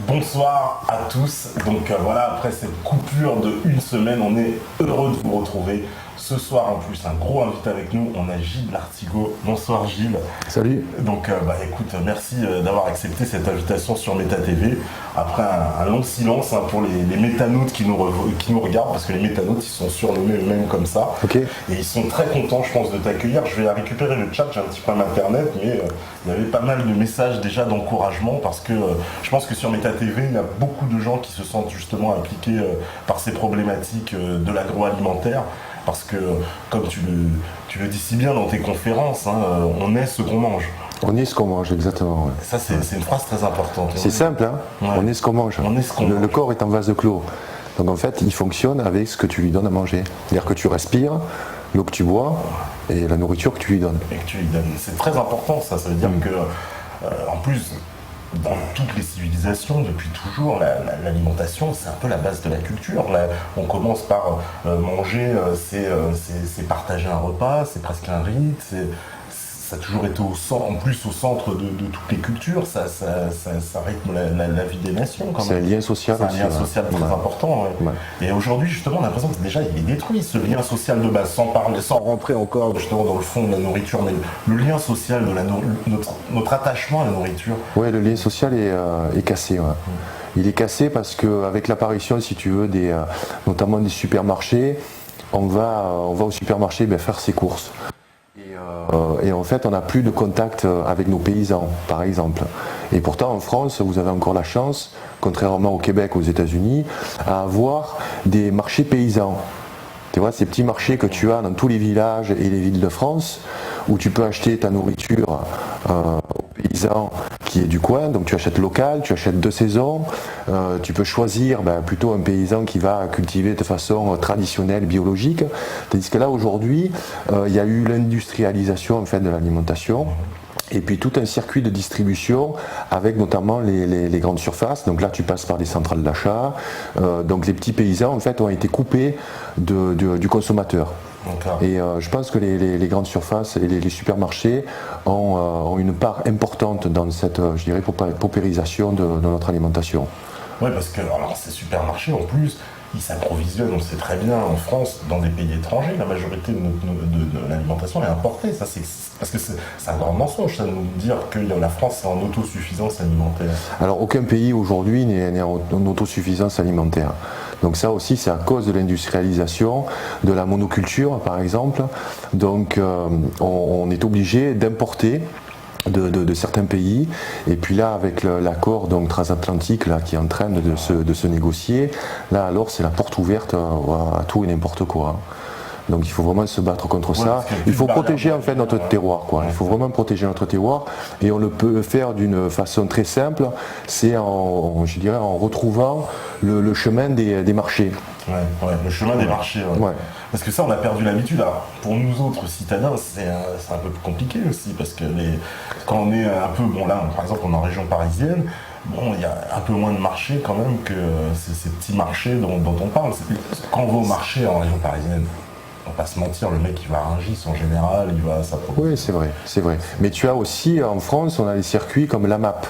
Bonsoir à tous. Donc voilà, après cette coupure de une semaine, on est heureux de vous retrouver. Ce soir en plus, un gros invité avec nous, on a Gilles Lartigot. Bonsoir Gilles. Salut. Donc écoute, merci d'avoir accepté cette invitation sur Méta TV. Après un long silence pour les métanautes qui nous regardent, parce que les métanautes ils sont surnommés eux-mêmes comme ça. Ok. Et ils sont très contents, je pense, de t'accueillir. Je vais récupérer le chat, j'ai un petit peu internet, mais il y avait pas mal de messages déjà d'encouragement, parce que je pense que sur Méta TV, il y a beaucoup de gens qui se sentent justement impliqués par ces problématiques de l'agroalimentaire. Parce que, comme tu le dis si bien dans tes conférences, on est ce qu'on mange. On est ce qu'on mange, exactement. Ouais. Ça, c'est une phrase très importante. C'est simple, hein. Ouais. On est ce qu'on mange. On est ce qu'on mange. Le corps est en vase clos. Donc en fait, il fonctionne avec ce que tu lui donnes à manger. C'est-à-dire que tu respires, l'eau que tu bois et la nourriture que tu lui donnes. Et que tu lui donnes. C'est très important, ça. Ça veut dire que, en plus, dans toutes les civilisations, depuis toujours, l'alimentation, c'est un peu la base de la culture. Là, on commence par manger, c'est partager un repas, c'est presque un rite, ça a toujours été au centre de toutes les cultures, ça rythme la vie des nations. C'est un lien social aussi. C'est un lien social très important. Ouais. Ouais. Et aujourd'hui, justement, on a l'impression que déjà, il est détruit, ce lien social de base, sans rentrer encore justement dans le fond de la nourriture, mais le lien social de notre attachement à la nourriture. Oui, le lien social est cassé. Ouais. Il est cassé parce qu'avec l'apparition, si tu veux, notamment des supermarchés, on va au supermarché faire ses courses. Et en fait, on n'a plus de contact avec nos paysans, par exemple. Et pourtant, en France, vous avez encore la chance, contrairement au Québec, aux États-Unis, à avoir des marchés paysans. Tu vois, ces petits marchés que tu as dans tous les villages et les villes de France, où tu peux acheter ta nourriture aux paysans qui est du coin, donc tu achètes local, tu achètes de saison, tu peux choisir plutôt un paysan qui va cultiver de façon traditionnelle, biologique, tandis que là aujourd'hui, il y a eu l'industrialisation en fait de l'alimentation. Et puis tout un circuit de distribution avec notamment les grandes surfaces. Donc là tu passes par des centrales d'achat. Donc les petits paysans en fait ont été coupés du consommateur. Et je pense que les grandes surfaces et les supermarchés ont une part importante dans cette, je dirais, paupérisation de notre alimentation. Oui, parce que alors, ces supermarchés en plus, ils s'approvisionnent, on le sait très bien, en France, dans des pays étrangers. La majorité de l'alimentation est importée. Ça, parce que c'est un grand mensonge, ça, de nous dire que la France est en autosuffisance alimentaire. Alors, aucun pays aujourd'hui n'est en autosuffisance alimentaire. Donc ça aussi, c'est à cause de l'industrialisation, de la monoculture, par exemple. Donc, on est obligé d'importer de certains pays, et puis là avec l'accord donc transatlantique là qui est en train de se négocier, là alors c'est la porte ouverte à tout et n'importe quoi. Donc il faut vraiment se battre contre ça. Il faut protéger en fait notre terroir, quoi. Il faut vraiment protéger notre terroir, et on le peut faire d'une façon très simple, c'est en retrouvant le chemin des marchés. Ouais, le chemin des marchés. Ouais. Parce que ça, on a perdu l'habitude. Alors, pour nous autres citadins, c'est un peu plus compliqué aussi, parce que quand on est un peu, là, par exemple, on est en région parisienne, il y a un peu moins de marchés quand même que ces petits marchés dont on parle. Quand on va au marché en région parisienne, on va pas se mentir, le mec il va à Rungis en général, il va à sa propre. Oui, c'est vrai. Mais tu as aussi en France, on a des circuits comme l'AMAP,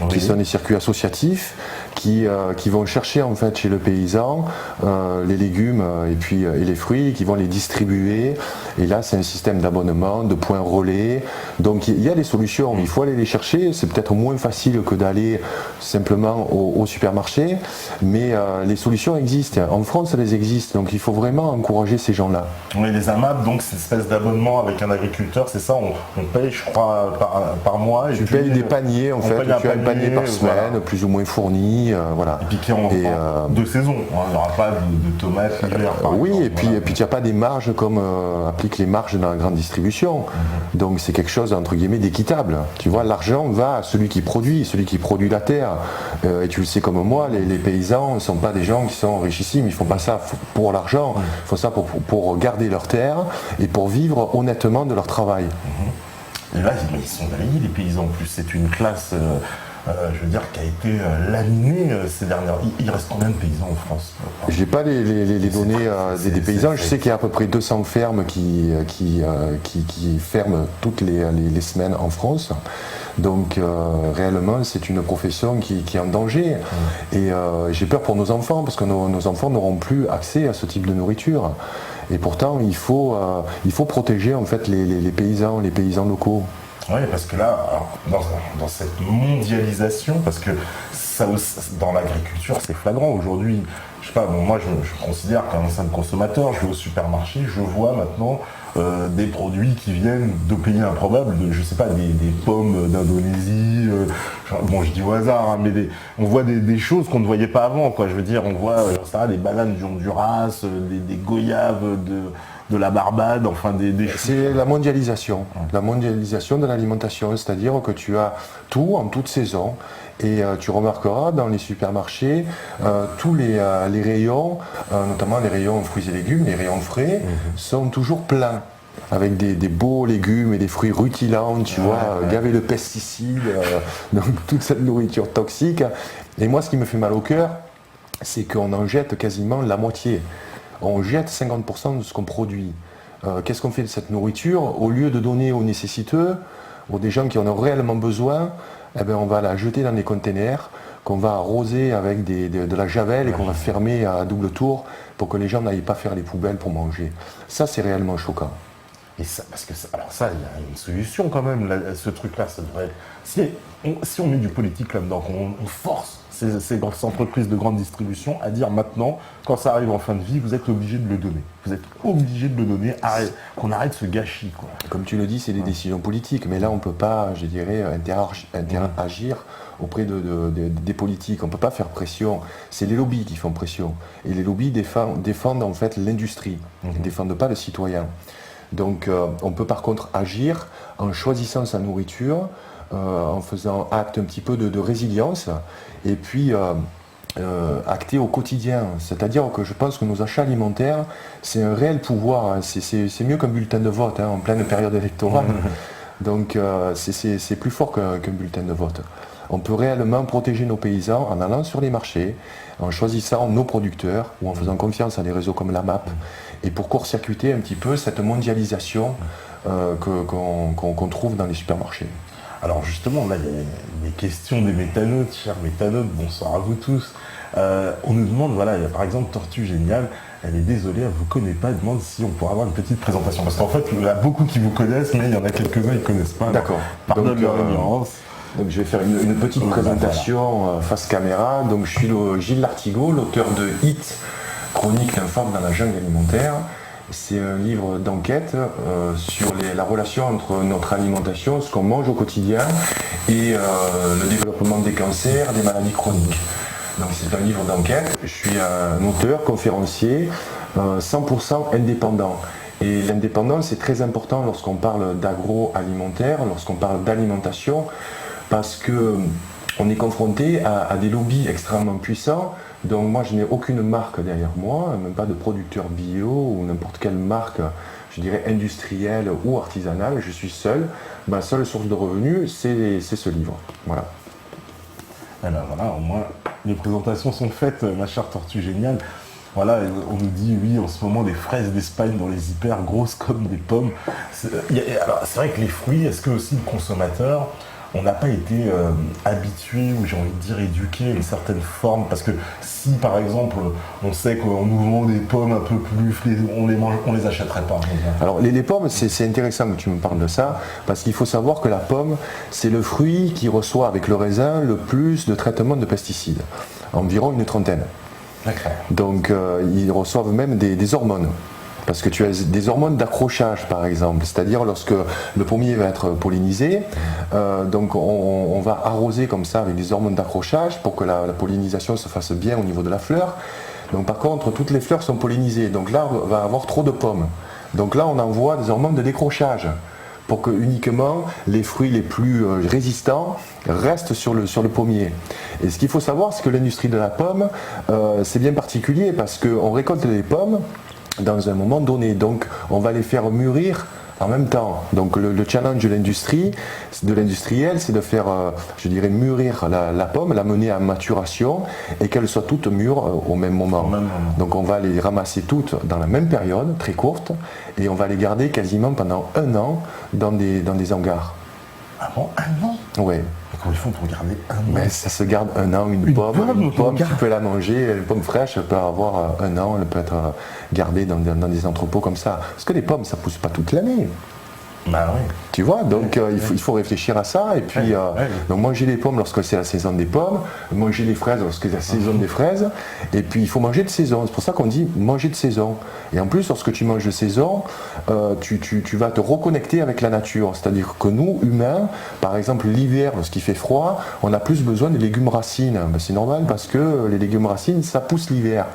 qui sont des circuits associatifs qui vont chercher en fait chez le paysan les légumes et les fruits, qui vont les distribuer. Et là, c'est un système d'abonnement, de points relais. Donc il y a des solutions. Il faut aller les chercher. C'est peut-être moins facile que d'aller simplement au supermarché, mais les solutions existent. En France, elles existent. Donc il faut vraiment encourager ces gens-là. Oui, les AMAP, donc c'est une espèce d'abonnement avec un agriculteur, c'est ça. On paye, je crois, par mois. Tu payes des paniers en fait. Tu as un panier par semaine, plus ou moins fourni. Voilà. Et puis qui en de saison, il n'y aura pas de tomates l'hiver. Oui, et puis tu n'as pas des marges comme appliquent les marges dans la grande distribution. Donc c'est quelque chose entre guillemets d'équitable. Tu vois, l'argent va à celui qui produit la terre. Et tu le sais comme moi, les paysans ne sont pas des gens qui sont richissimes. Ils font pas ça pour l'argent. Ils font ça pour garder leur terre et pour vivre honnêtement de leur travail. Et là, ils sont balayés, les paysans. En plus, c'est une classe je veux dire, qui a été laminé ces dernières... Il reste combien de paysans en France? J'ai pas les données des paysans. Je sais qu'il y a à peu près 200 fermes qui ferment toutes les semaines en France. Donc réellement, c'est une profession qui est en danger. Et j'ai peur pour nos enfants, parce que nos enfants n'auront plus accès à ce type de nourriture. Et pourtant, il faut protéger en fait les paysans locaux. Oui, parce que là, alors, dans cette mondialisation, parce que ça, dans l'agriculture, c'est flagrant aujourd'hui. Je sais pas, bon, moi je me considère comme un simple consommateur, je vais au supermarché, je vois maintenant des produits qui viennent de pays improbables, je sais pas, des pommes d'Indonésie, bon je dis au hasard, hein, mais on voit des choses qu'on ne voyait pas avant, quoi. Je veux dire, on voit des bananes du Honduras, des goyaves de la Barbade, enfin des choses. C'est la mondialisation de l'alimentation, c'est-à-dire que tu as tout en toute saison. Et tu remarqueras dans les supermarchés, tous les rayons, notamment les rayons fruits et légumes, les rayons frais, sont toujours pleins, avec des beaux légumes et des fruits rutilants, tu vois, gavés de pesticides, donc toute cette nourriture toxique. Et moi, ce qui me fait mal au cœur, c'est qu'on en jette quasiment la moitié. On jette 50% de ce qu'on produit. Qu'est-ce qu'on fait de cette nourriture? Au lieu de donner aux nécessiteux, aux des gens qui en ont réellement besoin, eh bien, on va la jeter dans des containers qu'on va arroser avec de la javel et qu'on va fermer à double tour pour que les gens n'aillent pas faire les poubelles pour manger. Ça, c'est réellement choquant. Et ça, parce que alors ça, il y a une solution quand même, là, ce truc-là, ça devrait... Si on met du politique là-dedans, qu'on force ces entreprises de grande distribution à dire maintenant, quand ça arrive en fin de vie, vous êtes obligé de le donner. Vous êtes obligé de le donner, qu'on arrête ce gâchis, quoi. Comme tu le dis, c'est des décisions politiques, mais là on ne peut pas, je dirais, interagir auprès des politiques. On ne peut pas faire pression. C'est les lobbies qui font pression. Et les lobbies défendent en fait l'industrie, ils ne défendent pas le citoyen. Donc on peut par contre agir en choisissant sa nourriture, en faisant acte un petit peu de résilience, et puis acter au quotidien. C'est-à-dire que je pense que nos achats alimentaires, c'est un réel pouvoir. C'est mieux qu'un bulletin de vote en pleine période électorale. Donc c'est plus fort qu'un bulletin de vote. On peut réellement protéger nos paysans en allant sur les marchés, en choisissant nos producteurs ou en faisant confiance à des réseaux comme la MAP, et pour court-circuiter un petit peu cette mondialisation qu'on trouve dans les supermarchés. Alors justement, là, il y a les questions des métanautes, chers métanautes, bonsoir à vous tous. On nous demande, voilà, il y a par exemple Tortue Géniale, elle est désolée, elle ne vous connaît pas, elle demande si on pourrait avoir une petite présentation. Parce qu'en fait, il y en a beaucoup qui vous connaissent, mais il y en a quelques-uns qui ne connaissent pas. D'accord. Pardonne leur ignorance. Donc je vais faire une petite présentation face caméra. Donc je suis Gilles Lartigot, l'auteur de Hit, Chronique d'un femme dans la jungle alimentaire. C'est un livre d'enquête sur la relation entre notre alimentation, ce qu'on mange au quotidien, et le développement des cancers, des maladies chroniques. Donc c'est un livre d'enquête. Je suis un auteur, conférencier, 100% indépendant. Et l'indépendance c'est très important lorsqu'on parle d'agroalimentaire, lorsqu'on parle d'alimentation, parce que on est confronté à des lobbies extrêmement puissants. Donc moi je n'ai aucune marque derrière moi, même pas de producteur bio ou n'importe quelle marque, je dirais industrielle ou artisanale. Je suis seul. Ma seule source de revenus, c'est ce livre. Voilà. Alors voilà, au moins les présentations sont faites, ma chère Tortue Géniale. Voilà, on nous dit oui, en ce moment des fraises d'Espagne dans les hyper grosses comme des pommes. Alors c'est vrai que les fruits, est-ce que aussi le consommateur, on n'a pas été habitué, ou j'ai envie de dire éduqué à une certaine forme, parce que si par exemple on sait qu'on nous vend des pommes un peu plus, on les achèterait pas. Alors les pommes, c'est intéressant que tu me parles de ça, parce qu'il faut savoir que la pomme, c'est le fruit qui reçoit avec le raisin le plus de traitement de pesticides, environ une trentaine. D'accord. Donc ils reçoivent même des hormones. Parce que tu as des hormones d'accrochage par exemple, c'est-à-dire lorsque le pommier va être pollinisé, donc on va arroser comme ça avec des hormones d'accrochage pour que la pollinisation se fasse bien au niveau de la fleur. Donc par contre toutes les fleurs sont pollinisées, donc là on va avoir trop de pommes. Donc là on envoie des hormones de décrochage pour que uniquement les fruits les plus résistants restent sur le pommier. Et ce qu'il faut savoir, c'est que l'industrie de la pomme, c'est bien particulier parce qu'on récolte les pommes dans un moment donné. Donc on va les faire mûrir en même temps. Donc le challenge de l'industriel, c'est de faire, je dirais, mûrir la pomme, la mener à maturation et qu'elles soient toutes mûres au même moment. Donc on va les ramasser toutes dans la même période, très courte, et on va les garder quasiment pendant 1 an dans des hangars. Ah bon, 1 an? Ouais. Comment ils font pour garder 1 an? Mais ça se garde 1 an, une pomme, tu peux la manger, une pomme fraîche, elle peut avoir 1 an, elle peut être gardée dans des entrepôts comme ça. Parce que les pommes, ça pousse pas toute l'année. Bah oui. Tu vois, donc il faut réfléchir à ça. Et puis, donc manger les pommes lorsque c'est la saison des pommes, manger les fraises lorsque c'est la saison des fraises. Et puis il faut manger de saison. C'est pour ça qu'on dit manger de saison. Et en plus, lorsque tu manges de saison, tu vas te reconnecter avec la nature. C'est-à-dire que nous, humains, par exemple l'hiver, lorsqu'il fait froid, on a plus besoin des légumes racines. Ben, c'est normal parce que les légumes racines, ça pousse l'hiver.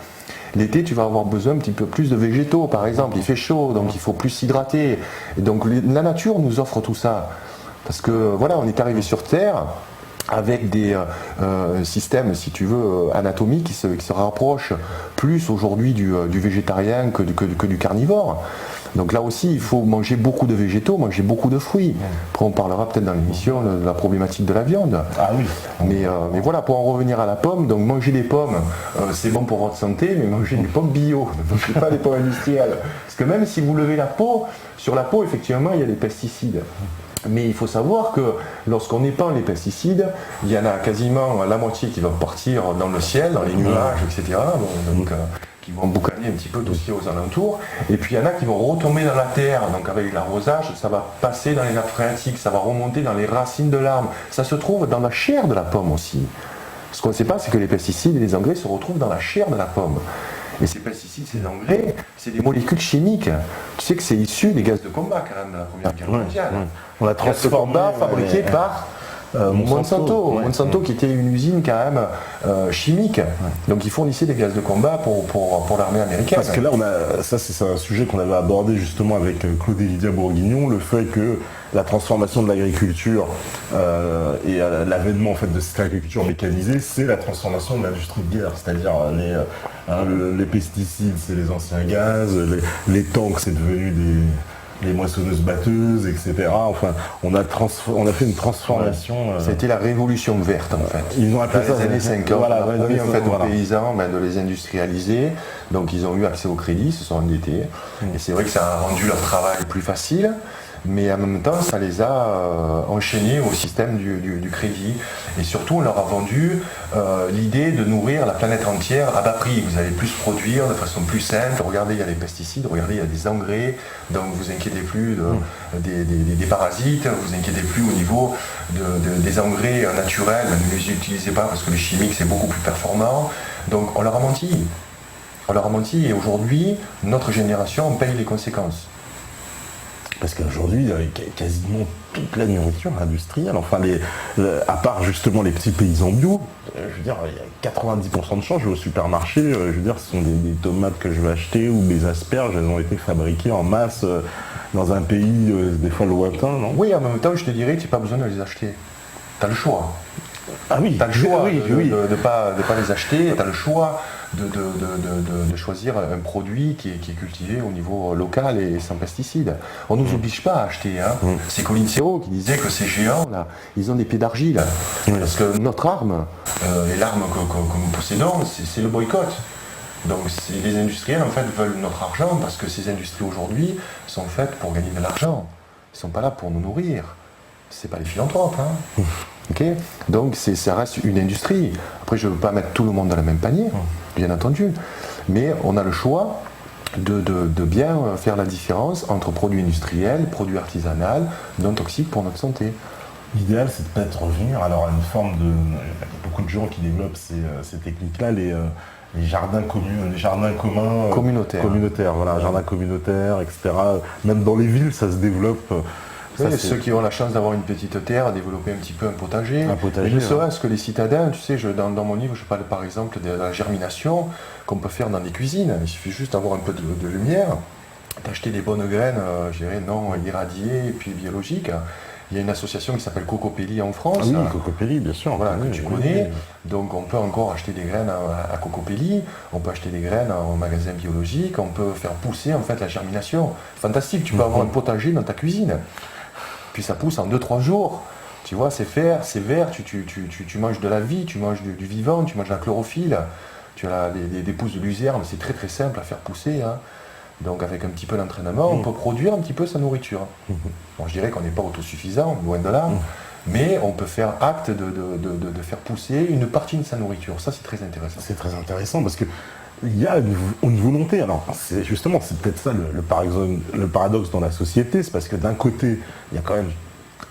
L'été, tu vas avoir besoin un petit peu plus de végétaux, par exemple. Il fait chaud, donc il faut plus s'hydrater. Et donc la nature nous offre tout ça. Parce que voilà, on est arrivé sur Terre avec des systèmes, si tu veux, anatomiques qui se rapprochent plus aujourd'hui du végétarien que du carnivore. Donc là aussi, il faut manger beaucoup de végétaux, manger beaucoup de fruits. Après, on parlera peut-être dans l'émission de la problématique de la viande. Ah oui. Mais voilà, pour en revenir à la pomme, donc manger des pommes, c'est bon pour votre santé, mais manger des pommes bio, ne mangez pas des pommes industrielles. Parce que même si vous levez la peau, sur la peau, effectivement, il y a des pesticides. Mais il faut savoir que lorsqu'on épand les pesticides, il y en a quasiment la moitié qui va partir dans le ciel, dans les nuages, etc. Qui vont boucaner un petit peu dossier aux alentours, et puis il y en a qui vont retomber dans la terre, donc avec l'arrosage, ça va passer dans les nappes phréatiques, ça va remonter dans les racines de l'arbre, ça se trouve dans la chair de la pomme aussi. Ce qu'on ne sait pas, c'est que les pesticides et les engrais se retrouvent dans la chair de la pomme. Et ces pesticides, ces engrais, c'est des molécules chimiques. Tu sais que c'est issu des gaz de combat quand même de la Première Guerre mondiale. On l'a transformé, fabriqué par Monsanto qui était une usine quand même chimique. Donc ils fournissaient des gaz de combat pour l'armée américaine. Parce que là, ça c'est un sujet qu'on avait abordé justement avec Claude et Lydia Bourguignon, le fait que la transformation de l'agriculture et l'avènement en fait de cette agriculture mécanisée, c'est la transformation de l'industrie de guerre. C'est-à-dire les pesticides, c'est les anciens gaz, les tanks, c'est devenu les moissonneuses batteuses, etc. Enfin, on a fait une transformation. C'était la révolution verte en fait. Ils ont appelé ça les années 50. Voilà, on a permis en fait aux paysans de les industrialiser. Donc ils ont eu accès au crédit, ils se sont endettés. Et c'est vrai que ça a rendu leur travail plus facile. Mais en même temps, ça les a enchaînés au système du crédit. Et surtout, on leur a vendu l'idée de nourrir la planète entière à bas prix. Vous allez plus produire de façon plus simple. Regardez, il y a les pesticides, regardez, il y a des engrais. Donc, vous inquiétez plus des parasites, vous inquiétez plus au niveau des engrais naturels. Ne les utilisez pas parce que les chimiques, c'est beaucoup plus performant. Donc, on leur a menti. On leur a menti et aujourd'hui, notre génération paye les conséquences. Parce qu'aujourd'hui, quasiment toute la nourriture industrielle, enfin, à part justement les petits paysans bio, je veux dire, il y a 90% de chances, je vais au supermarché, je veux dire, ce sont des tomates que je vais acheter ou des asperges, elles ont été fabriquées en masse dans un pays des fois lointain, non? Oui, en même temps, je te dirais, tu n'as pas besoin de les acheter. Tu as le choix. Ah oui, tu as le choix de ne pas les acheter, tu as le choix de choisir un produit qui est cultivé au niveau local et sans pesticides. On ne nous oblige pas à acheter. Hein. C'est Colin Serrault qui disait que ces géants, là, ils ont des pieds d'argile. Parce que notre arme, et l'arme que nous possédons, c'est le boycott. Donc les industriels, en fait, veulent notre argent parce que ces industries aujourd'hui sont faites pour gagner de l'argent. Ils ne sont pas là pour nous nourrir. C'est pas les philanthropes. Hein. Okay, donc ça reste une industrie. Après, je ne veux pas mettre tout le monde dans le même panier, bien entendu. Mais on a le choix de bien faire la différence entre produits industriels, produits artisanaux, non toxiques pour notre santé. L'idéal, c'est de peut-être revenir alors, à une forme de... Il y a beaucoup de gens qui développent ces techniques-là, les jardins communs, les jardins communs... Communautaires. Voilà, jardins communautaires, etc. Même dans les villes, ça se développe... Oui, ceux qui ont la chance d'avoir une petite terre, à développer un petit peu un potager. Mais ne serait-ce que les citadins, tu sais, dans mon livre, je parle par exemple de la germination qu'on peut faire dans des cuisines. Il suffit juste d'avoir un peu de lumière, d'acheter des bonnes graines, je dirais non irradiées et puis biologiques. Il y a une association qui s'appelle Cocopelli en France. Ah oui, Cocopelli, bien sûr. Voilà, oui, que tu oui, connais. oui. Donc on peut encore acheter des graines à Cocopelli, on peut acheter des graines en magasin biologique, on peut faire pousser en fait la germination. Fantastique, tu peux avoir un potager dans ta cuisine. Puis ça pousse en 2-3 jours. Tu vois, c'est vert, tu manges de la vie, tu manges du vivant, tu manges de la chlorophylle. Tu as des pousses de luzerne, c'est très très simple à faire pousser. Hein. Donc avec un petit peu d'entraînement, on peut produire un petit peu sa nourriture. Bon, je dirais qu'on n'est pas autosuffisant, loin de là, mais on peut faire acte de faire pousser une partie de sa nourriture. Ça, c'est très intéressant. C'est très intéressant parce que il y a une volonté. Alors, c'est peut-être ça le paradoxe dans la société, c'est parce que d'un côté, il y a quand même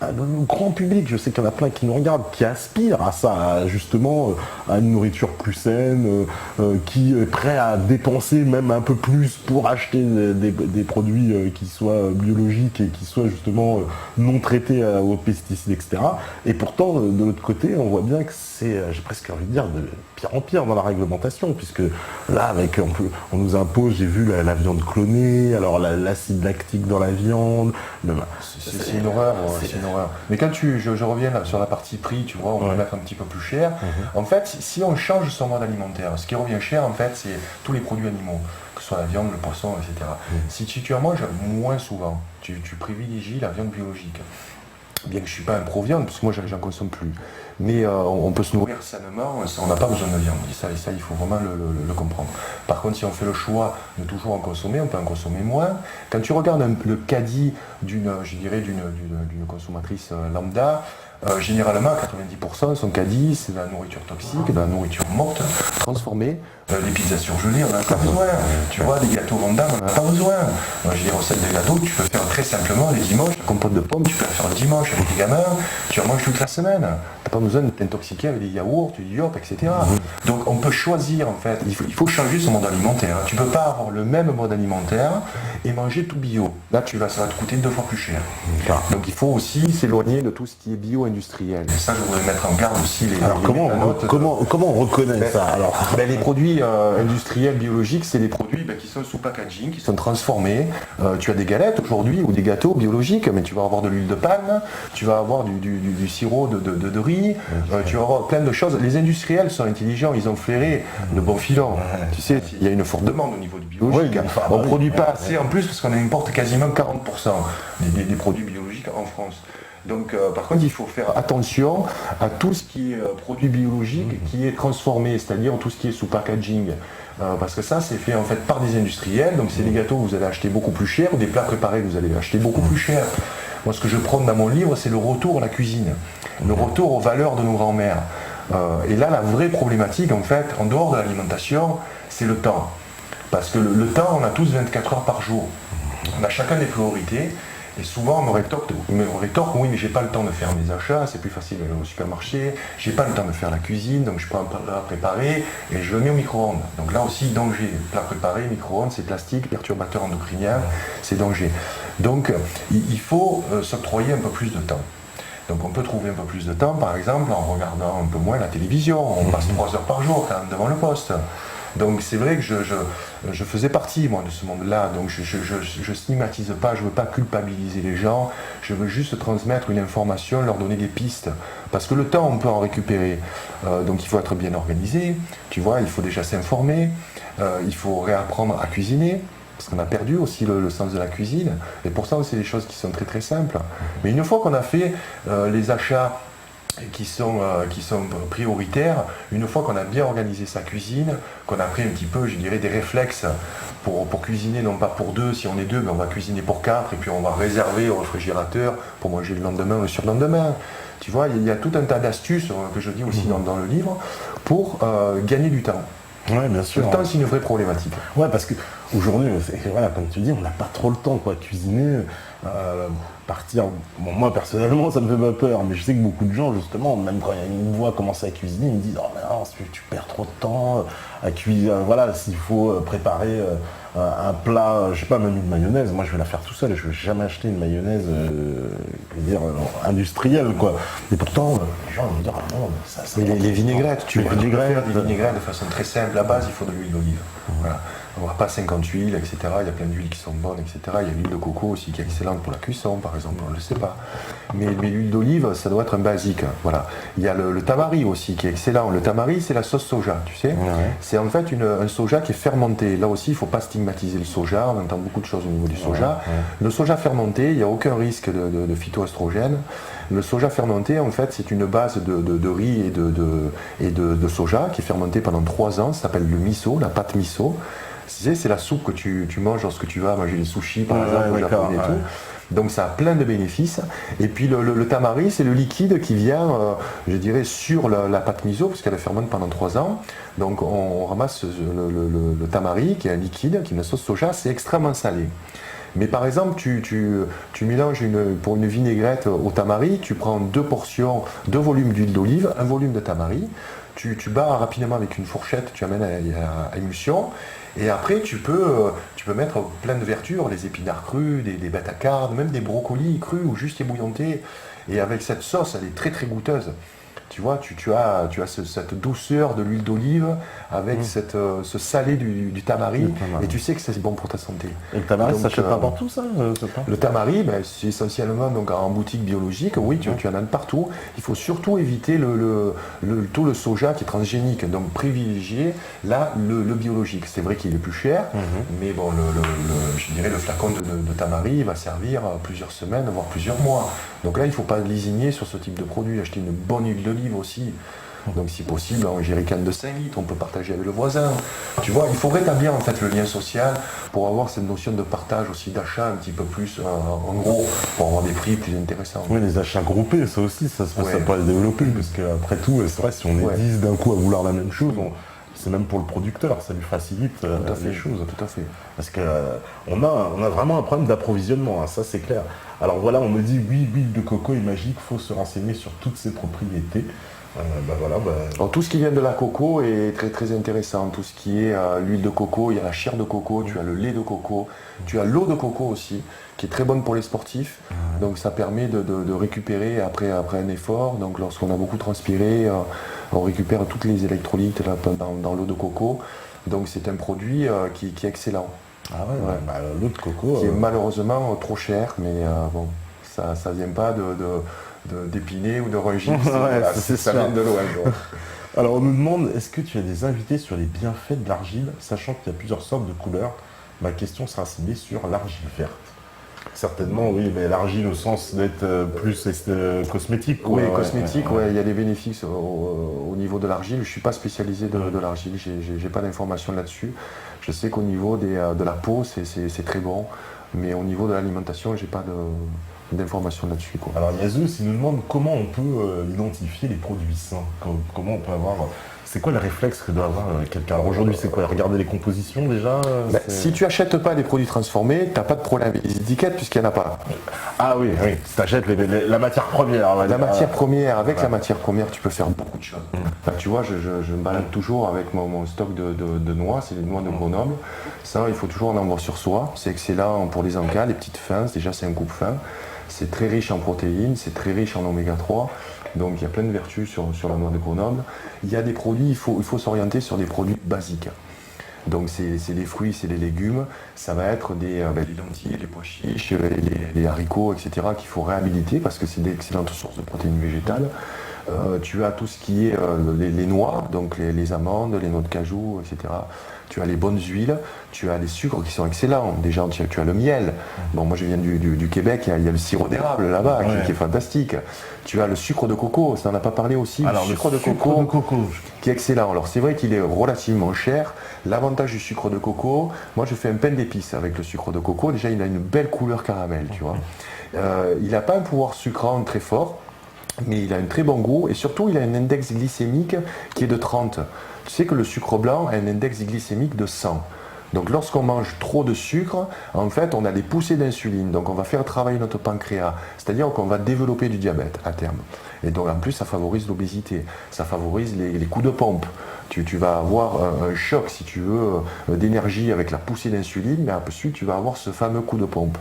un grand public, je sais qu'il y en a plein qui nous regardent, qui aspirent à ça, justement, à une nourriture plus saine, qui est prêt à dépenser même un peu plus pour acheter des produits qui soient biologiques et qui soient justement non traités aux pesticides, etc. Et pourtant, de l'autre côté, on voit bien que c'est, j'ai presque envie de dire, de pire en pire dans la réglementation, puisque là, on nous impose, j'ai vu la viande clonée, alors l'acide lactique dans la viande. C'est une horreur. C'est une horreur. Mais quand je reviens là, sur la partie prix, tu vois, on peut mettre un petit peu plus cher. En fait, si on change son mode alimentaire, ce qui revient cher, en fait, c'est tous les produits animaux, que ce soit la viande, le poisson, etc. Si tu en manges moins souvent, tu privilégies la viande biologique. Bien que je ne suis pas un pro-viande, parce que moi, j'en consomme plus. Mais on peut se nourrir sainement, on n'a pas besoin de viande. Et ça, il faut vraiment le comprendre. Par contre, si on fait le choix de toujours en consommer, on peut en consommer moins. Quand tu regardes le caddie d'une consommatrice lambda, généralement, à 90%, son caddie, c'est de la nourriture toxique, de la nourriture morte, transformée. Les pizzas surgelées, on n'en a pas besoin. Tu vois, des gâteaux Rondam, on n'en a pas besoin. J'ai des recettes de gâteaux que tu peux faire très simplement les dimanches. La compote de pommes, tu peux la faire le dimanche avec tes gamins. Tu en manges toute la semaine. Tu n'as pas besoin de t'intoxiquer avec des yaourts, du yop, etc. Donc on peut choisir, en fait. Il faut changer son mode alimentaire. Tu ne peux pas avoir le même mode alimentaire et manger tout bio. Là, ça va te coûter 2 fois plus cher. Donc il faut aussi s'éloigner de tout ce qui est bio-industriel. Et ça, je voudrais mettre en garde aussi les. Alors comment on reconnaît ça alors les produits industriels biologiques, c'est les produits qui sont sous packaging, qui sont transformés. Tu as des galettes aujourd'hui ou des gâteaux biologiques, mais tu vas avoir de l'huile de palme, tu vas avoir du sirop de riz, tu vas avoir plein de choses. Les industriels sont intelligents, ils ont flairé le bon filon. Tu sais, il y a une forte demande au niveau du biologique. On ne produit pas assez en plus parce qu'on importe quasiment 40% des produits biologiques en France. Donc, par contre, il faut faire attention à tout ce qui est produit biologique, qui est transformé, c'est-à-dire tout ce qui est sous packaging. Parce que ça, c'est fait en fait par des industriels. Donc, c'est des gâteaux que vous allez acheter beaucoup plus cher, ou des plats préparés que vous allez acheter beaucoup plus cher. Moi, ce que je prône dans mon livre, c'est le retour à la cuisine, le retour aux valeurs de nos grands-mères. Et là, la vraie problématique, en fait, en dehors de l'alimentation, c'est le temps. Parce que le temps, on a tous 24 heures par jour. On a chacun des priorités. Et souvent, on me rétorque, oui, mais j'ai pas le temps de faire mes achats, c'est plus facile d'aller au supermarché, j'ai pas le temps de faire la cuisine, donc je prends un plat préparé et je le mets au micro-ondes. Donc là aussi, danger. Plat préparé, micro-ondes, c'est plastique, perturbateur endocrinien, c'est danger. Donc, il faut s'octroyer un peu plus de temps. Donc on peut trouver un peu plus de temps, par exemple, en regardant un peu moins la télévision. On passe 3 heures par jour quand même devant le poste. Donc c'est vrai que je faisais partie, moi, de ce monde-là. Donc je stigmatise pas, je ne veux pas culpabiliser les gens. Je veux juste transmettre une information, leur donner des pistes. Parce que le temps, on peut en récupérer. Donc il faut être bien organisé. Tu vois, il faut déjà s'informer. Il faut réapprendre à cuisiner. Parce qu'on a perdu aussi le sens de la cuisine. Et pour ça, c'est des choses qui sont très très simples. Mais une fois qu'on a fait les achats qui sont prioritaires, une fois qu'on a bien organisé sa cuisine, qu'on a pris un petit peu, je dirais, des réflexes pour cuisiner, non pas pour 2, si on est 2, mais on va cuisiner pour 4, et puis on va réserver au réfrigérateur pour manger le lendemain ou le surlendemain. Tu vois, il y a tout un tas d'astuces que je dis aussi dans le livre pour gagner du temps. Ouais, bien sûr. Le temps, c'est une vraie problématique. Ouais, parce qu'aujourd'hui, voilà, comme tu dis, on n'a pas trop le temps, quoi, cuisiner, partir. Bon, moi, personnellement, ça me fait pas peur, mais je sais que beaucoup de gens, justement, même quand ils me voient commencer à cuisiner, ils me disent, oh, mais non, tu perds trop de temps à cuisiner. Voilà, s'il faut préparer un plat, je sais pas, même une mayonnaise, moi, je vais la faire tout seul, je vais jamais acheter une mayonnaise, je veux dire, industrielle, quoi. Et pourtant, les gens vont me dire, ah non, ça les vinaigrettes, tu peux faire des vinaigrettes de façon très simple. À la base, il faut de l'huile d'olive. Voilà. On va pas 50 huiles, etc. Il y a plein d'huiles qui sont bonnes, etc. Il y a l'huile de coco aussi qui est excellente pour la cuisson, par exemple, on ne le sait pas. Mais l'huile d'olive, ça doit être un basique. Voilà. Il y a le tamari aussi qui est excellent. Le tamari, c'est la sauce soja, tu sais. C'est en fait un soja qui est fermenté. Là aussi, il ne faut pas stigmatiser le soja. On entend beaucoup de choses au niveau du soja. Le soja fermenté, il n'y a aucun risque de phytoestrogène. Le soja fermenté, en fait, c'est une base de riz et de soja qui est fermenté pendant 3 ans. Ça s'appelle le miso, la pâte miso. C'est la soupe que tu manges lorsque tu vas manger les sushis, par exemple, au Japon et tout. Donc ça a plein de bénéfices. Et puis le tamari, c'est le liquide qui vient, je dirais, sur la pâte miso, parce qu'elle fermente pendant 3 ans. Donc on ramasse le tamari, qui est un liquide, qui est une sauce soja, c'est extrêmement salé. Mais par exemple, tu mélanges pour une vinaigrette au tamari, tu prends 2 volumes d'huile d'olive, 1 volume de tamari, tu bats rapidement avec une fourchette, tu amènes à émulsion, et après tu peux mettre plein de verdures, les épinards crus, des bêtes à carnes, même des brocolis crus ou juste ébouillantés, et avec cette sauce, elle est très très goûteuse. Tu vois, tu as cette douceur de l'huile d'olive avec ce salé du tamari, et tu sais que c'est bon pour ta santé. Et le tamari, ça s'achète pas partout, ça Le tamari, c'est essentiellement donc, en boutique biologique, oui, tu en as partout. Il faut surtout éviter tout le soja qui est transgénique, donc privilégier le biologique. C'est vrai qu'il est plus cher, mais bon, je dirais le flacon de tamari va servir plusieurs semaines, voire plusieurs mois. Donc là, il ne faut pas lésigner sur ce type de produit, acheter une bonne huile d'olive aussi. Donc si possible, en jerrycan de 5 litres, on peut partager avec le voisin. Tu vois, il faut rétablir en fait le lien social pour avoir cette notion de partage aussi, d'achat un petit peu plus, en gros, pour avoir des prix plus intéressants. Oui, les achats groupés, ça aussi, ça peut le développer, parce qu'après tout, c'est vrai, si on est 10 d'un coup à vouloir la même chose, c'est même pour le producteur, ça lui facilite les choses. Tout à fait. Parce qu'on a vraiment un problème d'approvisionnement, hein, ça c'est clair. Alors voilà, on me dit, oui, l'huile de coco est magique, il faut se renseigner sur toutes ses propriétés. Alors, tout ce qui vient de la coco est très très intéressant. Tout ce qui est l'huile de coco, il y a la chair de coco, tu as le lait de coco, tu as l'eau de coco aussi, qui est très bonne pour les sportifs. Donc ça permet de récupérer après un effort. Donc lorsqu'on a beaucoup transpiré, on récupère toutes les électrolytes dans l'eau de coco. Donc c'est un produit qui est excellent. Ah ouais. L'eau de coco. Qui est malheureusement trop cher, mais bon, ça ne vient pas d'épiner ou de rungis, ça vient de loin. Alors on nous demande, est-ce que tu as des invités sur les bienfaits de l'argile, sachant qu'il y a plusieurs sortes de couleurs? Ma question sera ciblée sur l'argile verte. Certainement, oui, mais l'argile au sens d'être plus cosmétique. Oui, cosmétique, il y a des bénéfices au niveau de l'argile. Je ne suis pas spécialisé de l'argile, je n'ai pas d'informations là-dessus. Je sais qu'au niveau de la peau, c'est très bon, mais au niveau de l'alimentation, je n'ai pas d'informations là-dessus. Alors Yazous, il nous demande comment on peut identifier les produits sains. Comment on peut avoir... C'est quoi le réflexe que doit avoir quelqu'un? Alors aujourd'hui, c'est quoi? Regarder les compositions déjà Si tu n'achètes pas des produits transformés, tu n'as pas de problème avec les étiquettes puisqu'il n'y en a pas. Ah oui, tu achètes la matière première. Matière première, avec la matière première, tu peux faire beaucoup de choses. Enfin, tu vois, je me balade toujours avec mon stock de noix, c'est les noix de Grenoble. Ça, il faut toujours en avoir sur soi. C'est excellent pour les encas, les petites fins. Déjà, c'est un coupe-fin. C'est très riche en protéines, c'est très riche en oméga 3. Donc il y a plein de vertus sur la noix de Grenoble. Il y a des produits, il faut s'orienter sur des produits basiques. Donc c'est les fruits, c'est les légumes, ça va être les lentilles, les pois chiches, les haricots, etc. qu'il faut réhabiliter parce que c'est d'excellentes sources de protéines végétales. Tu as tout ce qui est les noix, donc les amandes, les noix de cajou, etc. Tu as les bonnes huiles, tu as les sucres qui sont excellents. Déjà, tu as le miel. Bon, moi je viens du Québec, il y a le sirop d'érable là-bas qui est fantastique. Tu as le sucre de coco, ça n'en a pas parlé aussi. Alors, le sucre de coco qui est excellent. Alors c'est vrai qu'il est relativement cher. L'avantage du sucre de coco, moi je fais un pain d'épices avec le sucre de coco. Déjà, il a une belle couleur caramel, tu vois. Il n'a pas un pouvoir sucrant très fort, mais il a un très bon goût et surtout il a un index glycémique qui est de 30. Tu sais que le sucre blanc a un index glycémique de 100. Donc lorsqu'on mange trop de sucre, en fait on a des poussées d'insuline, donc on va faire travailler notre pancréas, c'est-à-dire qu'on va développer du diabète à terme. Et donc en plus ça favorise l'obésité, ça favorise les coups de pompe. Tu vas avoir un choc, si tu veux, d'énergie avec la poussée d'insuline, mais ensuite tu vas avoir ce fameux coup de pompe.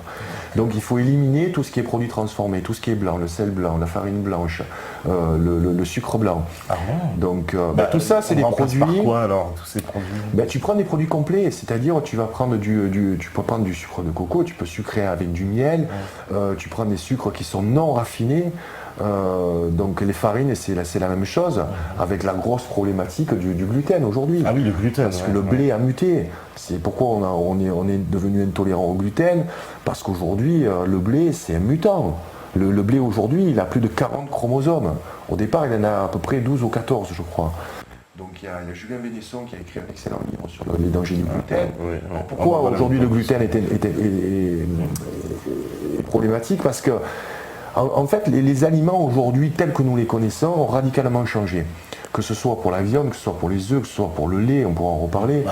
Donc il faut éliminer tout ce qui est produit transformé, tout ce qui est blanc, le sel blanc, la farine blanche, le sucre blanc. Ah bon? Donc tout ça, c'est des produits. Par quoi alors, tous ces produits? Tu prends des produits complets, c'est-à-dire tu vas prendre tu peux prendre du sucre de coco, tu peux sucrer avec du miel, tu prends des sucres qui sont non raffinés. Donc les farines, c'est la même chose, avec la grosse problématique du gluten aujourd'hui. Ah oui, le gluten. Parce que le blé a muté. C'est pourquoi on est devenu intolérant au gluten, parce qu'aujourd'hui, le blé, c'est un mutant. Le blé aujourd'hui, il a plus de 40 chromosomes. Au départ, il en a à peu près 12 ou 14, je crois. Donc il y a Julien Bénesson qui a écrit un excellent livre sur les dangers du gluten. Pourquoi aujourd'hui le gluten est problématique? Parce que en fait, les aliments aujourd'hui, tels que nous les connaissons, ont radicalement changé. Que ce soit pour la viande, que ce soit pour les œufs, que ce soit pour le lait, on pourra en reparler,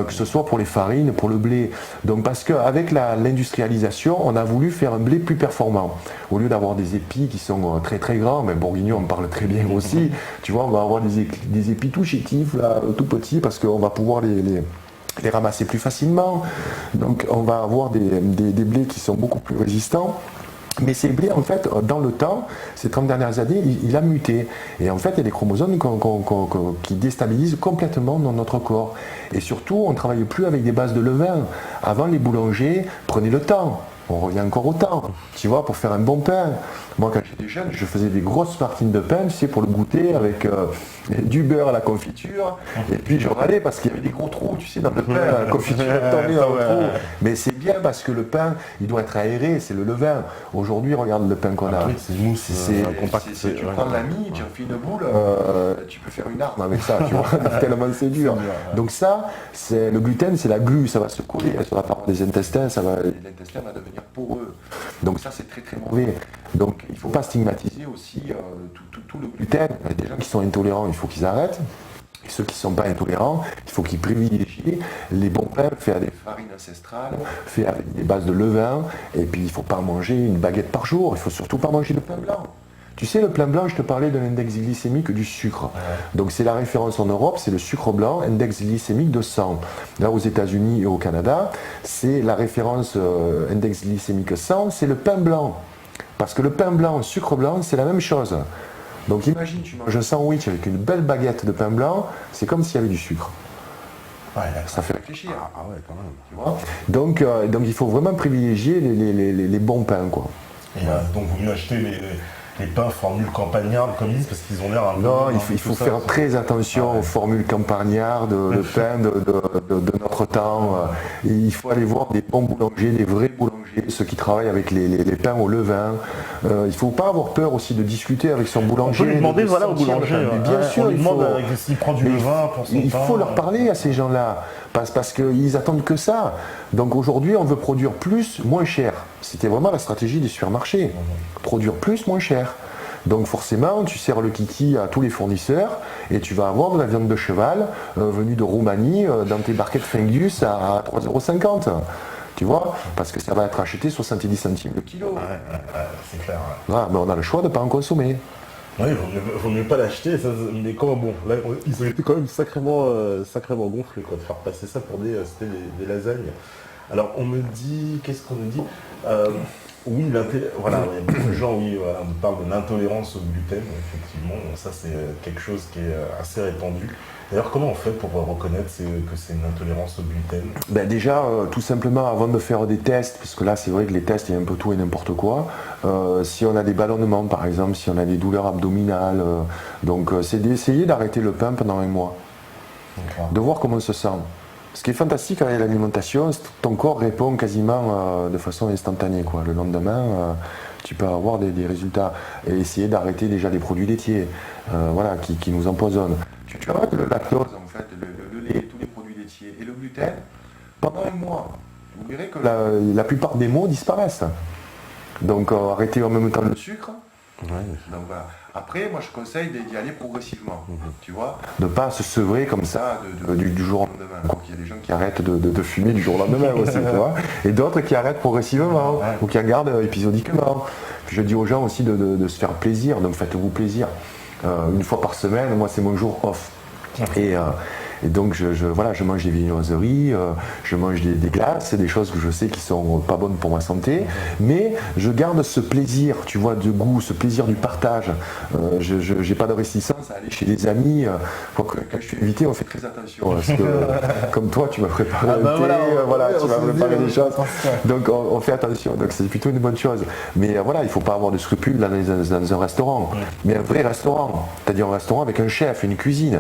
que ce soit pour les farines, pour le blé. Donc parce qu'avec l'industrialisation, on a voulu faire un blé plus performant. Au lieu d'avoir des épis qui sont très très grands, mais bourguignon en parle très bien aussi, tu vois, on va avoir des épis tout chétifs, là, tout petits, parce qu'on va pouvoir les ramasser plus facilement. Donc on va avoir des blés qui sont beaucoup plus résistants. Mais ces blés, en fait, dans le temps, ces 30 dernières années, il a muté. Et en fait, il y a des chromosomes qui déstabilisent complètement dans notre corps. Et surtout, on ne travaille plus avec des bases de levain. Avant, les boulangers prenaient le temps. On revient encore au temps, tu vois, pour faire un bon pain. Moi, quand j'étais jeune, je faisais des grosses tartines de pain, tu sais, pour le goûter, avec du beurre à la confiture. Et puis, je râlais parce qu'il y avait des gros trous, tu sais, dans le pain, la confiture tombée dans le trou. Mais c'est bien parce que le pain, il doit être aéré, c'est le levain. Aujourd'hui, regarde le pain qu'on a. C'est mousse, compact. Tu prends la mie, tu en fais une boule, tu peux faire une arme avec ça, tu vois, tellement c'est dur. Donc ça, le gluten, c'est la glu, ça va se coller sur la paroi des intestins, l'intestin va devenir poreux. Donc ça, c'est très très mauvais. Donc il ne faut pas stigmatiser aussi tout le gluten. Il y a des gens qui sont intolérants, il faut qu'ils arrêtent. Et ceux qui ne sont pas intolérants, il faut qu'ils privilégient les bons pains faits à des farines ancestrales, faits avec des bases de levain. Et puis il ne faut pas manger une baguette par jour, il ne faut surtout pas manger de pain blanc. Tu sais, le pain blanc, je te parlais de l'index glycémique du sucre. Donc c'est la référence en Europe, c'est le sucre blanc, index glycémique de 100. Là, aux États-Unis et au Canada, c'est la référence index glycémique 100, c'est le pain blanc. Parce que le pain blanc, sucre blanc, c'est la même chose. Donc imagine, tu manges un sandwich avec une belle baguette de pain blanc, c'est comme s'il y avait du sucre. Ça fait réfléchir. Ah ouais, quand même. Tu vois, donc il faut vraiment privilégier les bons pains, quoi. Et donc vous mieux acheter les pains formule campagnarde comme ils disent parce qu'ils ont l'air un peu... Non, il faut faire très attention aux formules campagnardes, le pain de notre temps. Il faut aller voir des bons boulangers, des vrais boulangers, ceux qui travaillent avec les pains au levain. Il ne faut pas avoir peur aussi de discuter avec son boulanger. On peut lui demander au boulanger. Bien sûr, on lui demande s'il prend du levain pour son pain. Il faut leur parler à ces gens-là. Parce qu'ils attendent que ça. Donc aujourd'hui, on veut produire plus, moins cher. C'était vraiment la stratégie des supermarchés. Produire plus, moins cher. Donc forcément, tu sers le kiki à tous les fournisseurs et tu vas avoir de la viande de cheval venue de Roumanie dans tes barquettes Fengus à 3,50 €. Tu vois, parce que ça va être acheté 70 centimes le kilo. C'est clair. Mais on a le choix de ne pas en consommer. Oui, il vaut mieux pas l'acheter, mais quand bon, là, ils ont été quand même sacrément gonflés, quoi, de faire passer ça pour des lasagnes. Alors on me dit, qu'est-ce qu'on me dit oui, voilà, il y a beaucoup de gens, on parle de l'intolérance au gluten, effectivement, ça c'est quelque chose qui est assez répandu. D'ailleurs, comment on fait pour reconnaître que c'est une intolérance au gluten? Déjà, tout simplement, avant de faire des tests, parce que là, c'est vrai que les tests, il y a un peu tout et n'importe quoi. Si on a des ballonnements, par exemple, si on a des douleurs abdominales, donc c'est d'essayer d'arrêter le pain pendant un mois. De voir comment on se sent. Ce qui est fantastique avec l'alimentation, c'est que ton corps répond quasiment de façon instantanée, quoi. Le lendemain, tu peux avoir des résultats. Et essayer d'arrêter déjà les produits laitiers, qui nous empoisonnent. Tu arrêtes le lactose, en fait, le lait, tous les produits laitiers et le gluten pendant un mois. Vous verrez que la plupart des maux disparaissent. Donc arrêter en même temps le sucre. Donc, voilà. Après, moi je conseille d'y aller progressivement, tu vois, de ne pas se sevrer comme ça du jour au lendemain. Donc, il y a des gens qui arrêtent de fumer du jour au lendemain aussi, tu vois, et d'autres qui arrêtent progressivement, ou qui regardent épisodiquement. Puis je dis aux gens aussi de se faire plaisir, donc faites-vous plaisir. Une fois par semaine, moi c'est mon jour off. Et donc voilà, je mange des viennoiseries, je mange des glaces, des choses que je sais qui sont pas bonnes pour ma santé, mais je garde ce plaisir, tu vois, de goût, ce plaisir du partage. Je n'ai pas de réticence à aller chez des amis. Quand je suis invité, on fait très attention, parce que comme toi, tu m'as préparé un thé, tu m'as préparé des choses. Donc on fait attention, donc c'est plutôt une bonne chose. Mais voilà, il ne faut pas avoir de scrupules dans un restaurant. Mais un vrai restaurant, c'est-à-dire un restaurant avec un chef, une cuisine.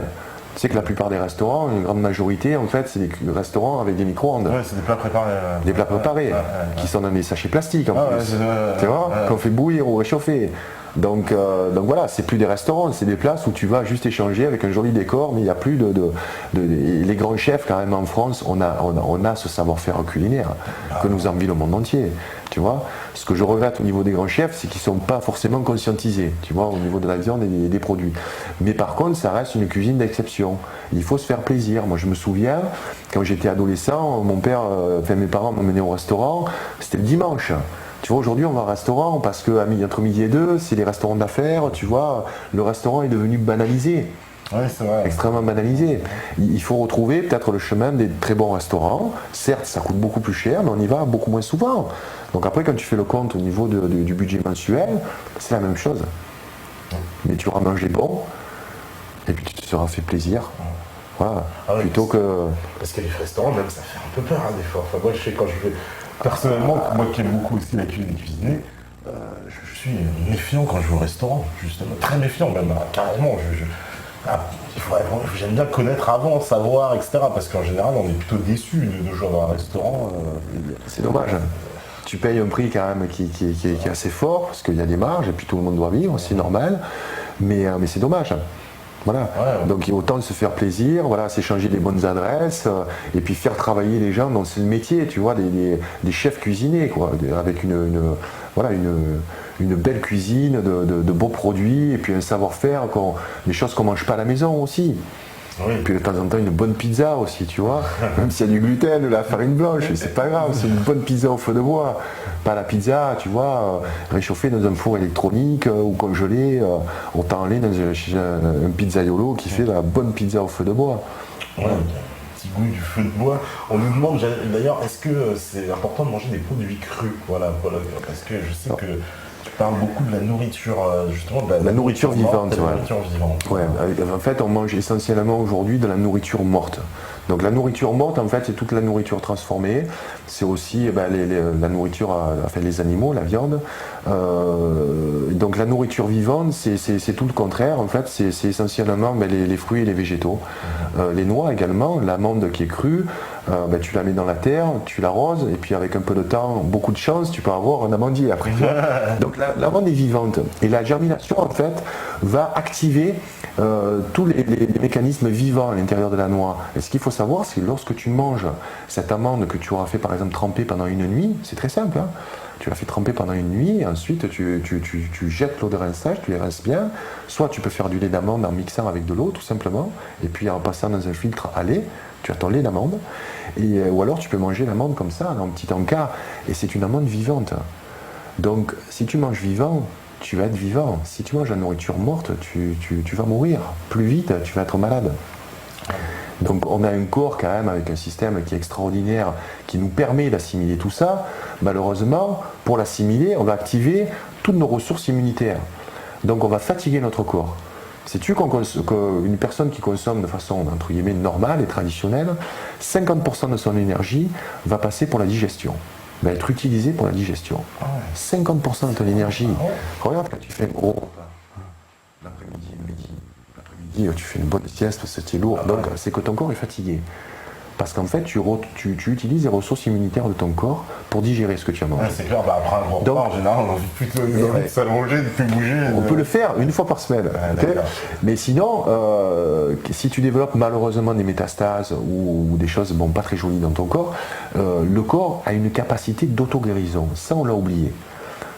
Tu sais que la plupart des restaurants, une grande majorité, en fait, c'est des restaurants avec des micro-ondes. Ouais, c'est des plats préparés. Des plats préparés, qui sont dans des sachets plastiques en plus. Tu vois, qu'on fait bouillir ou réchauffer. Donc voilà, c'est plus des restaurants, c'est des places où tu vas juste échanger avec un joli décor, mais il n'y a plus les grands chefs quand même en France, on a ce savoir-faire culinaire que nous envie le monde entier. Tu vois, ce que je regrette au niveau des grands chefs, c'est qu'ils ne sont pas forcément conscientisés, tu vois, au niveau de la viande et des produits. Mais par contre, ça reste une cuisine d'exception. Il faut se faire plaisir. Moi, je me souviens, quand j'étais adolescent, mes parents m'emmenaient au restaurant, c'était le dimanche. Tu vois, aujourd'hui, on va au restaurant parce que entre midi et 2, c'est les restaurants d'affaires, tu vois, le restaurant est devenu banalisé. Oui, c'est vrai. Extrêmement banalisé. Il faut retrouver peut-être le chemin des très bons restaurants. Certes, ça coûte beaucoup plus cher, mais on y va beaucoup moins souvent. Donc après, quand tu fais le compte au niveau du budget mensuel, c'est la même chose. Mais tu auras mangé bon, et puis tu te seras fait plaisir. Voilà. Plutôt que... Parce que les restaurants, même, ça fait un peu peur, des fois. Enfin, moi, je sais, quand je vais... Personnellement, moi qui aime beaucoup aussi la cuisine, je suis méfiant quand je vais au restaurant, justement. Très méfiant, même, carrément. J'aime bien connaître avant, savoir, etc. Parce qu'en général, on est plutôt déçus de jouer dans un restaurant. C'est dommage. Tu payes un prix quand même qui est assez fort, parce qu'il y a des marges, et puis tout le monde doit vivre, c'est normal. Mais c'est dommage. Voilà. Donc il y a autant de se faire plaisir, voilà, s'échanger des bonnes adresses, et puis faire travailler les gens dans ce métier, tu vois, des chefs cuisiniers, quoi, avec une belle cuisine, de beaux produits, et puis un savoir-faire, des choses qu'on ne mange pas à la maison aussi. Oui. Et puis de temps en temps une bonne pizza aussi, tu vois, même s'il y a du gluten, de la farine blanche, c'est pas grave, c'est une bonne pizza au feu de bois. Pas la pizza, tu vois, réchauffée dans un four électronique ou congelée au temps lait chez un pizzaiolo qui fait la bonne pizza au feu de bois. Ouais. Petit goût du feu de bois. On nous demande d'ailleurs, est-ce que c'est important de manger des produits crus, voilà, parce que je sais que tu parles beaucoup de la nourriture, justement, de la nourriture vivante. Ouais, en fait, on mange essentiellement aujourd'hui de la nourriture morte. Donc la nourriture morte, en fait, c'est toute la nourriture transformée. C'est aussi la nourriture, enfin les animaux, la viande. Donc la nourriture vivante, c'est tout le contraire. En fait, c'est essentiellement les fruits et les végétaux. Les noix également, l'amande qui est crue, tu la mets dans la terre, tu l'arroses, et puis avec un peu de temps, beaucoup de chance, tu peux avoir un amandier après. Donc l'amande est vivante. Et la germination, en fait, va activer tous les mécanismes vivants à l'intérieur de la noix. Et ce qu'il faut savoir, c'est que lorsque tu manges cette amande que tu auras fait par exemple tremper pendant une nuit, c'est très simple, hein. Tu l'as fait tremper pendant une nuit, et ensuite tu jettes l'eau de rinçage, tu les rinces bien. Soit tu peux faire du lait d'amande en mixant avec de l'eau tout simplement, et puis en passant dans un filtre à lait, tu as ton lait d'amande, ou alors tu peux manger l'amande comme ça, dans un petit encas, et c'est une amande vivante. Donc si tu manges vivant, tu vas être vivant. Si tu manges la nourriture morte, tu vas mourir. Plus vite, tu vas être malade. Donc on a un corps quand même avec un système qui est extraordinaire, qui nous permet d'assimiler tout ça. Malheureusement, pour l'assimiler, on va activer toutes nos ressources immunitaires. Donc on va fatiguer notre corps. Sais-tu qu'une personne qui consomme de façon entre guillemets normale et traditionnelle, 50% de son énergie va passer pour la digestion, va être utilisée pour la digestion. 50% de ton énergie. Regarde quand tu fais un gros repas, l'après-midi, le midi. Tu fais une bonne sieste parce que c'est lourd, donc c'est que ton corps est fatigué. Parce qu'en fait, tu utilises les ressources immunitaires de ton corps pour digérer ce que tu as mangé. C'est clair, après un gros repas, en général, on a envie plutôt de s'allonger, de plus bouger. On peut le faire une fois par semaine. Okay, mais sinon, si tu développes malheureusement des métastases ou des choses pas très jolies dans ton corps, le corps a une capacité d'auto-guérison. Ça, on l'a oublié.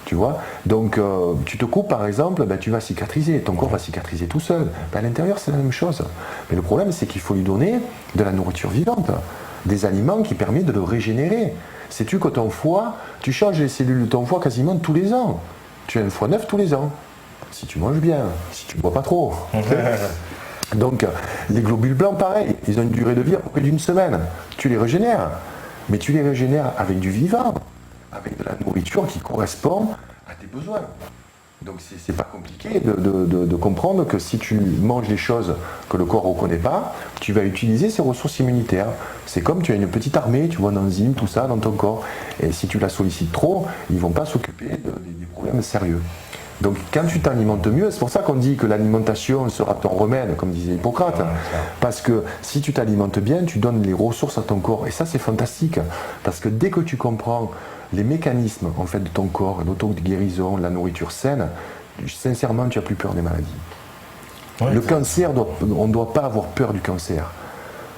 Tu vois, donc tu te coupes par exemple, tu vas cicatriser, ton corps va cicatriser tout seul. À l'intérieur, c'est la même chose. Mais le problème, c'est qu'il faut lui donner de la nourriture vivante, des aliments qui permettent de le régénérer. Sais-tu que ton foie, tu changes les cellules de ton foie quasiment tous les ans. Tu as un foie neuf tous les ans. Si tu manges bien, si tu ne bois pas trop. Donc les globules blancs, pareil, ils ont une durée de vie à peu près d'une semaine. Tu les régénères, mais tu les régénères avec du vivant, avec de la nourriture qui correspond à tes besoins. Donc c'est pas compliqué de comprendre que si tu manges des choses que le corps ne reconnaît pas, tu vas utiliser ses ressources immunitaires. C'est comme tu as une petite armée, tu vois, d'enzymes, tout ça dans ton corps. Et si tu la sollicites trop, ils ne vont pas s'occuper des problèmes sérieux. Donc quand tu t'alimentes mieux, c'est pour ça qu'on dit que l'alimentation sera ton remède, comme disait Hippocrate. Ouais, parce que si tu t'alimentes bien, tu donnes les ressources à ton corps. Et ça c'est fantastique. Parce que dès que tu comprends les mécanismes en fait, de ton corps, l'auto-guérison, la nourriture saine, sincèrement tu n'as plus peur des maladies. Ouais, le cancer, on ne doit pas avoir peur du cancer.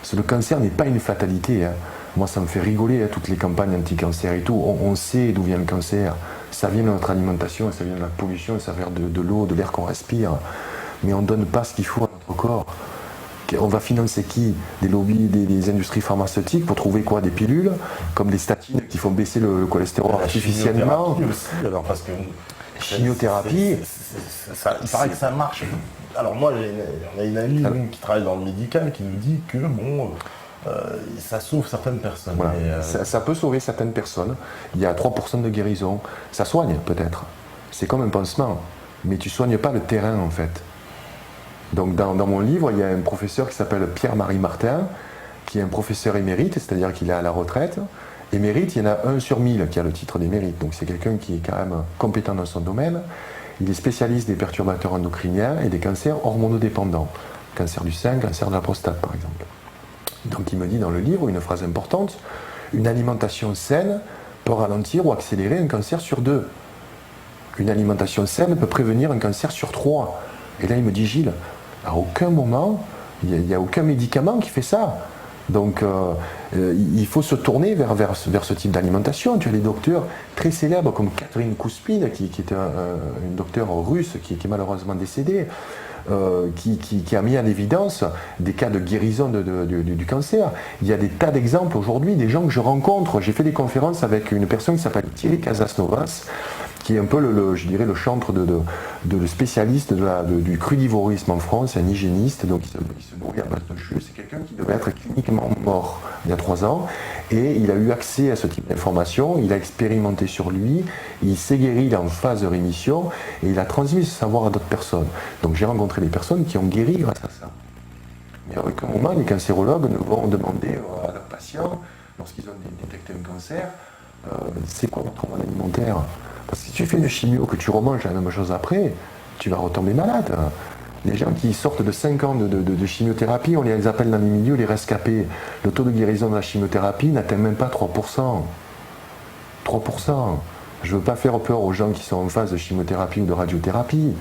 Parce que le cancer n'est pas une fatalité. Hein. Moi ça me fait rigoler, hein, toutes les campagnes anti-cancer et tout. On sait d'où vient le cancer. Ça vient de notre alimentation, ça vient de la pollution, ça vient de l'eau, de l'air qu'on respire. Mais on ne donne pas ce qu'il faut à notre corps. On va financer qui? Des lobbies, des industries pharmaceutiques pour trouver quoi? Des pilules, comme les statines qui font baisser le cholestérol artificiellement. Aussi, alors parce que chimiothérapie. Il paraît que ça marche. Alors moi, on a une amie qui travaille dans le médical qui nous dit que ça sauve certaines personnes. Voilà. Ça peut sauver certaines personnes. Il y a 3% de guérison. Ça soigne peut-être. C'est comme un pansement. Mais tu ne soignes pas le terrain en fait. Donc dans mon livre, il y a un professeur qui s'appelle Pierre-Marie Martin, qui est un professeur émérite, c'est-à-dire qu'il est à la retraite. Émérite, il y en a 1 sur 1000 qui a le titre d'émérite. Donc c'est quelqu'un qui est quand même compétent dans son domaine. Il est spécialiste des perturbateurs endocriniens et des cancers hormonodépendants. Cancer du sein, cancer de la prostate par exemple. Donc il me dit dans le livre une phrase importante, une alimentation saine peut ralentir ou accélérer un cancer sur 2. Une alimentation saine peut prévenir un cancer sur 3. Et là il me dit Gilles, à aucun moment, il n'y a aucun médicament qui fait ça. Donc il faut se tourner vers ce type d'alimentation. Tu as des docteurs très célèbres comme Catherine Kouspine, qui était une docteure russe qui est malheureusement décédée. Qui a mis en évidence des cas de guérison du cancer. Il y a des tas d'exemples aujourd'hui, des gens que je rencontre. J'ai fait des conférences avec une personne qui s'appelle Thierry Casasnovas, qui est un peu le chantre de spécialiste du crudivorisme en France, un hygiéniste, donc il se nourrit à base de jus. C'est quelqu'un qui devait être cliniquement mort il y a 3 ans, et il a eu accès à ce type d'informations, il a expérimenté sur lui, il s'est guéri, il est en phase de rémission, et il a transmis ce savoir à d'autres personnes. Donc j'ai rencontré des personnes qui ont guéri grâce à ça. Mais à aucun moment, les cancérologues ne vont demander à leurs patients, lorsqu'ils ont détecté un cancer, c'est quoi votre mode alimentaire? Parce que si tu fais une chimio, que tu remanges la même chose après, tu vas retomber malade. Les gens qui sortent de 5 ans de chimiothérapie, on les appelle dans les milieux les rescapés. Le taux de guérison de la chimiothérapie n'atteint même pas 3%. 3%. Je ne veux pas faire peur aux gens qui sont en phase de chimiothérapie ou de radiothérapie,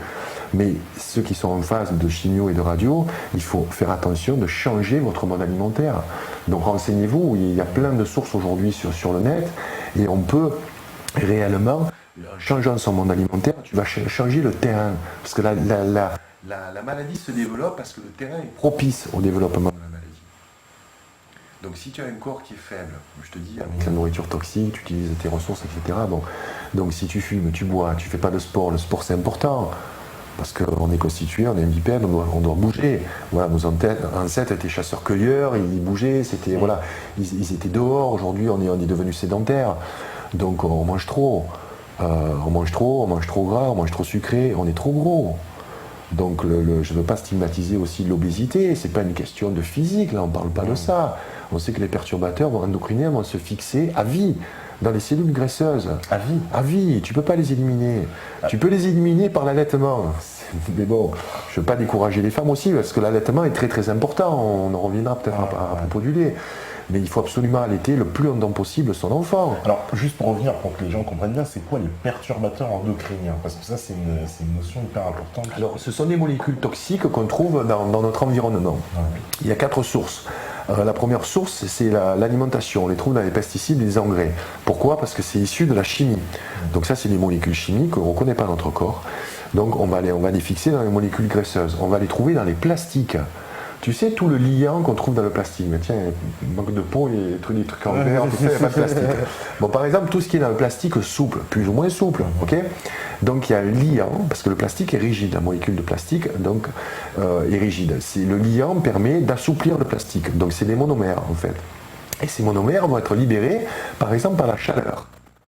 mais ceux qui sont en phase de chimio et de radio, il faut faire attention de changer votre mode alimentaire. Donc renseignez-vous, il y a plein de sources aujourd'hui sur le net, et on peut réellement, en changeant son mode alimentaire, tu vas changer le terrain. Parce que la maladie se développe parce que le terrain est propice au développement de la maladie. Donc si tu as un corps qui est faible, je te dis, avec la nourriture toxique, tu utilises tes ressources, etc. Bon. Donc si tu fumes, tu bois, tu ne fais pas de sport, le sport c'est important. Parce qu'on est constitué, on est un bipède, on doit bouger. Voilà, nos ancêtres étaient chasseurs-cueilleurs, ils bougeaient, voilà, ils étaient dehors. Aujourd'hui, on est devenus sédentaires. Donc on mange trop. On mange trop gras, on mange trop sucré, on est trop gros. Donc je ne veux pas stigmatiser aussi l'obésité, c'est pas une question de physique, là on ne parle pas de ça. On sait que les perturbateurs endocriniens vont se fixer à vie dans les cellules graisseuses. À vie? À vie, tu ne peux pas les éliminer. Tu peux les éliminer par l'allaitement. Mais bon, je ne veux pas décourager les femmes aussi, parce que l'allaitement est très très important, on en reviendra peut-être à propos du lait. Mais il faut absolument allaiter le plus longtemps possible son enfant. Alors, juste pour revenir, pour que les gens comprennent bien, c'est quoi les perturbateurs endocriniens? Parce que ça, c'est une notion hyper importante. Alors, ce sont des molécules toxiques qu'on trouve dans notre environnement. Ouais. Il y a 4 sources. La première source, c'est l'alimentation. On les trouve dans les pesticides et les engrais. Pourquoi? Parce que c'est issu de la chimie. Donc ça, c'est des molécules chimiques qu'on ne reconnaît pas dans notre corps. Donc on va les fixer dans les molécules graisseuses. On va les trouver dans les plastiques. Tu sais, tout le liant qu'on trouve dans le plastique, mais tiens, il manque de peau, il y a des trucs en verre, tout ça, il n'y a pas de plastique. Bon, par exemple, tout ce qui est dans le plastique souple, plus ou moins souple, ok. Donc il y a un liant, parce que le plastique est rigide, la molécule de plastique donc, est rigide. Le liant permet d'assouplir le plastique, donc c'est des monomères en fait. Et ces monomères vont être libérés, par exemple, par la chaleur.